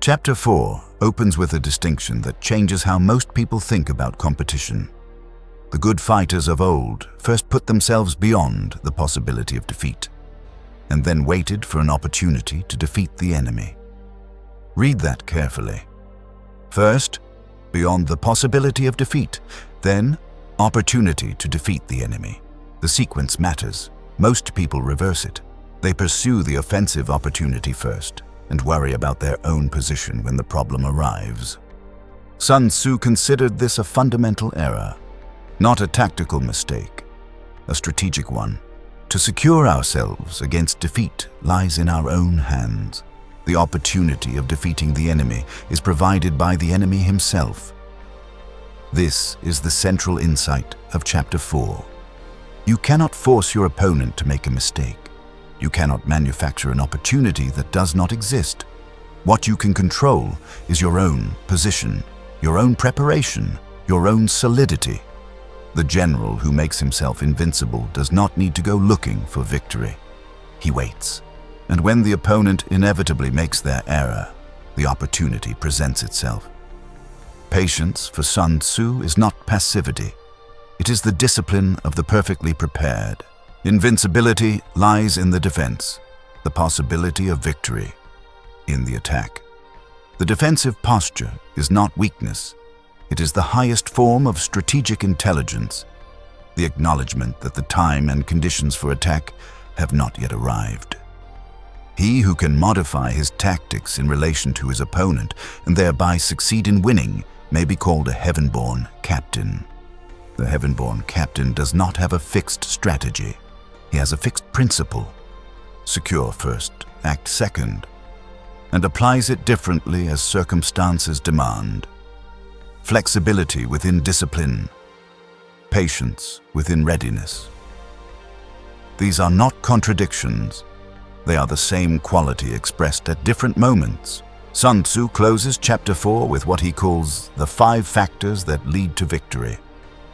Chapter 4 opens with a distinction that changes how most people think about competition. The good fighters of old first put themselves beyond the possibility of defeat, and then waited for an opportunity to defeat the enemy. Read that carefully. First, beyond the possibility of defeat, then opportunity to defeat the enemy. The sequence matters. Most people reverse it. They pursue the offensive opportunity first and worry about their own position when the problem arrives. Sun Tzu considered this a fundamental error, not a tactical mistake, a strategic one. To secure ourselves against defeat lies in our own hands. The opportunity of defeating the enemy is provided by the enemy himself. This is the central insight of Chapter 4. You cannot force your opponent to make a mistake. You cannot manufacture an opportunity that does not exist. What you can control is your own position, your own preparation, your own solidity. The general who makes himself invincible does not need to go looking for victory. He waits. And when the opponent inevitably makes their error, the opportunity presents itself. Patience for Sun Tzu is not passivity. It is the discipline of the perfectly prepared. Invincibility lies in the defense, the possibility of victory in the attack. The defensive posture is not weakness. It is the highest form of strategic intelligence, the acknowledgement that the time and conditions for attack have not yet arrived. He who can modify his tactics in relation to his opponent and thereby succeed in winning may be called a heaven-born captain. The heaven-born captain does not have a fixed strategy. He has a fixed principle: secure first, act second, and applies it differently as circumstances demand. Flexibility within discipline, patience within readiness. These are not contradictions. They are the same quality expressed at different moments. Sun Tzu closes Chapter 4 with what he calls the 5 factors that lead to victory: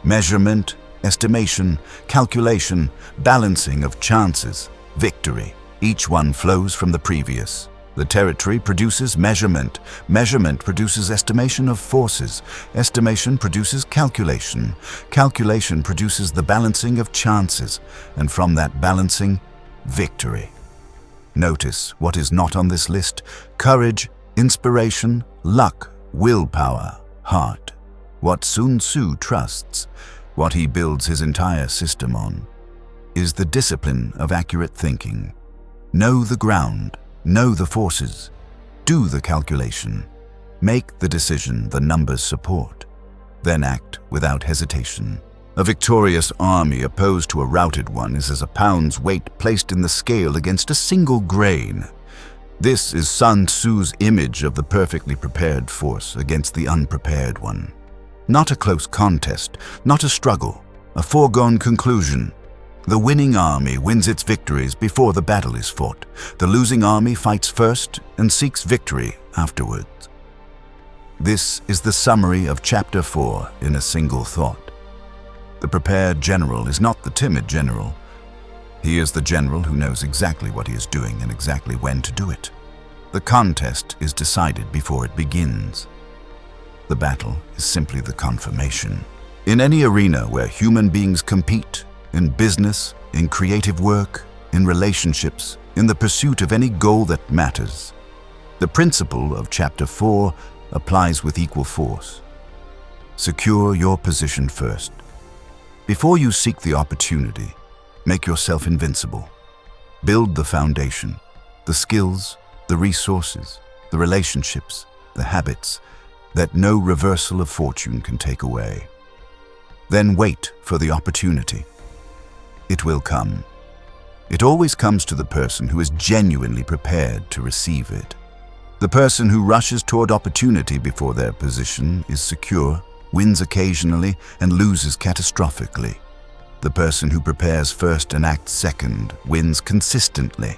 measurement, estimation, calculation, balancing of chances, victory. Each one flows from the previous. The territory produces measurement. Measurement produces estimation of forces. Estimation produces calculation. Calculation produces the balancing of chances. And from that balancing, victory. Notice what is not on this list: courage, inspiration, luck, willpower, heart. What Sun Tzu trusts, what he builds his entire system on, is the discipline of accurate thinking. Know the ground, know the forces, do the calculation, make the decision the numbers support, then act without hesitation. A victorious army opposed to a routed one is as a pound's weight placed in the scale against a single grain. This is Sun Tzu's image of the perfectly prepared force against the unprepared one. Not a close contest, not a struggle, a foregone conclusion. The winning army wins its victories before the battle is fought. The losing army fights first and seeks victory afterwards. This is the summary of Chapter 4 in a single thought. The prepared general is not the timid general. He is the general who knows exactly what he is doing and exactly when to do it. The contest is decided before it begins. The battle is simply the confirmation. In any arena where human beings compete, in business, in creative work, in relationships, in the pursuit of any goal that matters, the principle of Chapter 4 applies with equal force. Secure your position first. Before you seek the opportunity, make yourself invincible. Build the foundation, the skills, the resources, the relationships, the habits that no reversal of fortune can take away. Then wait for the opportunity. It will come. It always comes to the person who is genuinely prepared to receive it. The person who rushes toward opportunity before their position is secure, wins occasionally, and loses catastrophically. The person who prepares first and acts second wins consistently.